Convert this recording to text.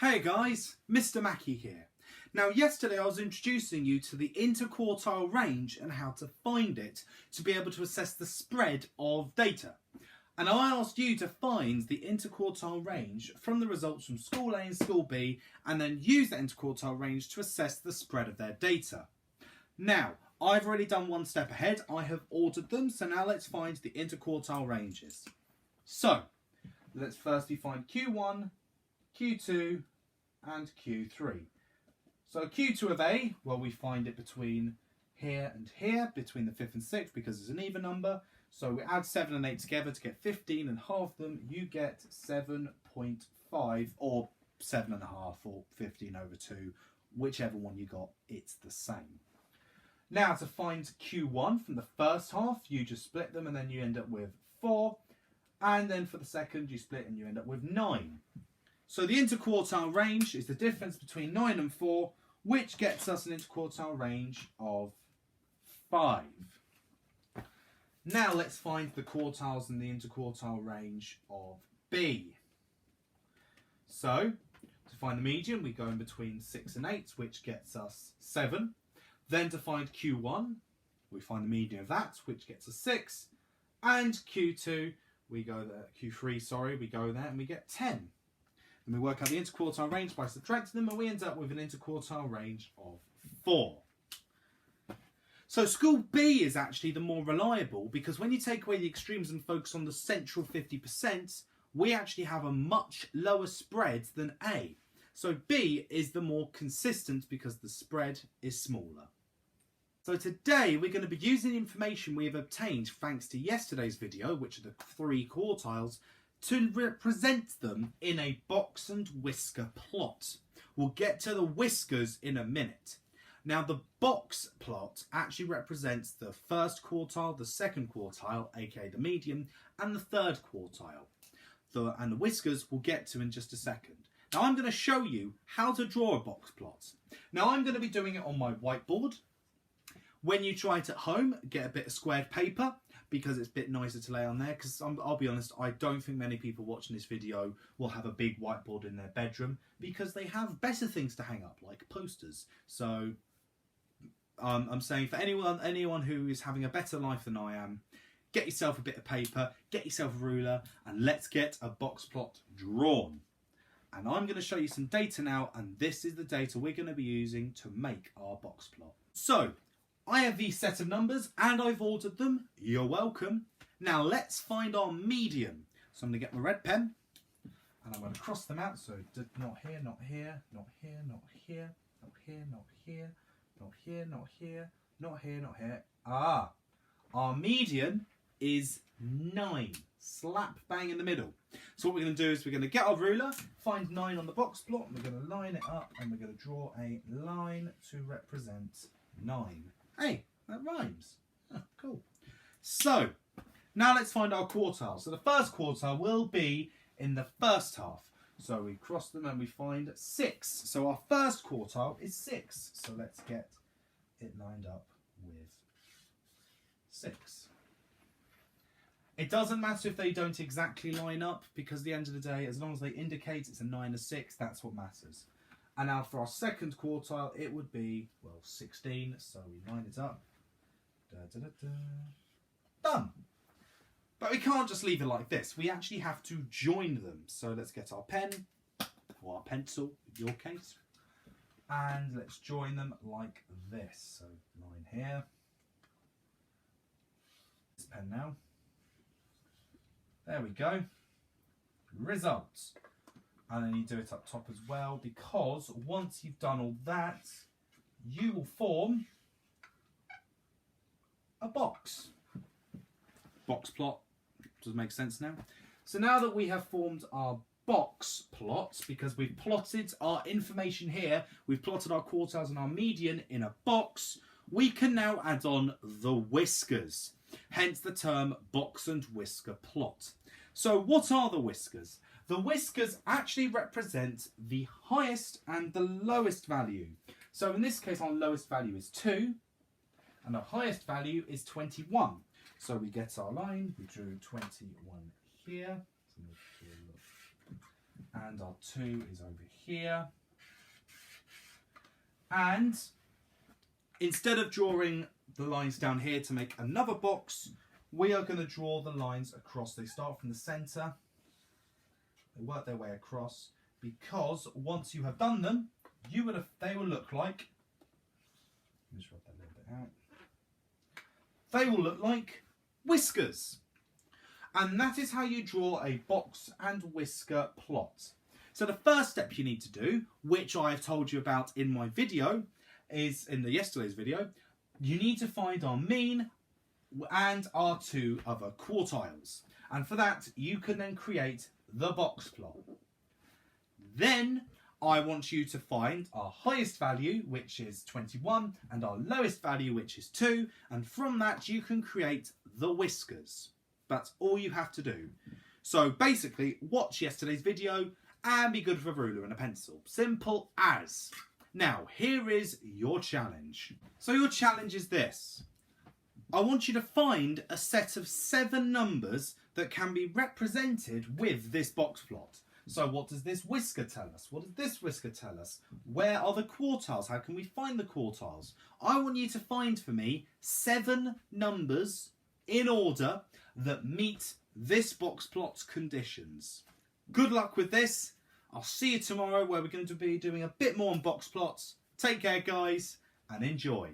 Hey guys, Mr. Mackey here. Now yesterday I was introducing you to the interquartile range and how to find it to be able to assess the spread of data. And I asked you to find the interquartile range from the results from School A and School B and then use that interquartile range to assess the spread of their data. Now, I've already done one step ahead. I have ordered them, so now let's find the interquartile ranges. So, let's firstly find Q1, Q2 and Q3. So Q2 of A, well, we find it between here and here, between the 5th and 6th, because it's an even number. So we add 7 and 8 together to get 15 and half them, you get 7.5 or 7.5 or 15 over 2, whichever one you got, it's the same. Now to find Q1 from the first half, you just split them and then you end up with 4. And then for the second, you split and you end up with 9. So the interquartile range is the difference between 9 and 4, which gets us an interquartile range of 5. Now let's find the quartiles in the interquartile range of B. So, to find the median, we go in between 6 and 8, which gets us 7. Then to find Q1, we find the median of that, which gets us 6. And Q2, we go there, Q3, sorry, we go there and we get 10. And we work out the interquartile range by subtracting them, and we end up with an interquartile range of 4. So School B is actually the more reliable, because when you take away the extremes and focus on the central 50%, we actually have a much lower spread than A. So B is the more consistent because the spread is smaller. So today we're going to be using the information we have obtained thanks to yesterday's video, which are the 3 quartiles, to represent them in a box and whisker plot. We'll get to the whiskers in a minute. Now the box plot actually represents the first quartile, the second quartile, aka the median, and the third quartile. And the whiskers we'll get to in just a second. Now I'm going to show you how to draw a box plot. Now I'm going to be doing it on my whiteboard. When you try it at home, get a bit of squared paper, because it's a bit nicer to lay on there, because I'll be honest, I don't think many people watching this video will have a big whiteboard in their bedroom, because they have better things to hang up, like posters. So I'm saying for anyone who is having a better life than I am, get yourself a bit of paper, get yourself a ruler, and let's get a box plot drawn. And I'm going to show you some data now, and this is the data we're going to be using to make our box plot. So, I have these set of numbers and I've ordered them. You're welcome. Now let's find our median. So I'm going to get my red pen and I'm going to cross them out. So not here, not here, not here, not here, not here, not here, not here, not here, not here, not here. Ah, our median is 9. Slap bang in the middle. So what we're going to do is we're going to get our ruler, find 9 on the box plot, and we're going to line it up and we're going to draw a line to represent 9. Hey, that rhymes. Oh, cool. So, now let's find our quartiles. So the first quartile will be in the first half. So we cross them and we find 6. So our first quartile is 6. So let's get it lined up with 6. It doesn't matter if they don't exactly line up, because at the end of the day, as long as they indicate it's a 9 or 6, that's what matters. And now for our second quartile, it would be, well, 16. So we line it up. Done. But we can't just leave it like this. We actually have to join them. So let's get our pen, or our pencil, in your case. And let's join them like this. So line here. This pen now. There we go. Results. And then you do it up top as well, because once you've done all that, you will form a box. Box plot. Does it make sense now? So now that we have formed our box plot, because we've plotted our information here, we've plotted our quartiles and our median in a box, we can now add on the whiskers. Hence the term box and whisker plot. So what are the whiskers? The whiskers actually represent the highest and the lowest value. So in this case, our lowest value is 2, and our highest value is 21. So we get our line, we drew 21 here. So and our 2 is over here. And instead of drawing the lines down here to make another box, we are going to draw the lines across. They start from the centre, they work their way across, because once you have done them, they will look like, let me just rub that a little bit out. They will look like whiskers. And that is how you draw a box and whisker plot. So the first step you need to do, which I have told you about in my video, is in yesterday's video, you need to find our mean and our 2 other quartiles. And for that, you can then create the box plot. Then I want you to find our highest value, which is 21, and our lowest value, which is 2. And from that, you can create the whiskers. That's all you have to do. So basically, watch yesterday's video and be good with a ruler and a pencil. Simple as. Now, here is your challenge. So your challenge is this. I want you to find a set of 7 numbers that can be represented with this box plot. So what does this whisker tell us? What does this whisker tell us? Where are the quartiles? How can we find the quartiles? I want you to find for me 7 numbers in order that meet this box plot's conditions. Good luck with this. I'll see you tomorrow where we're going to be doing a bit more on box plots. Take care, guys, and enjoy.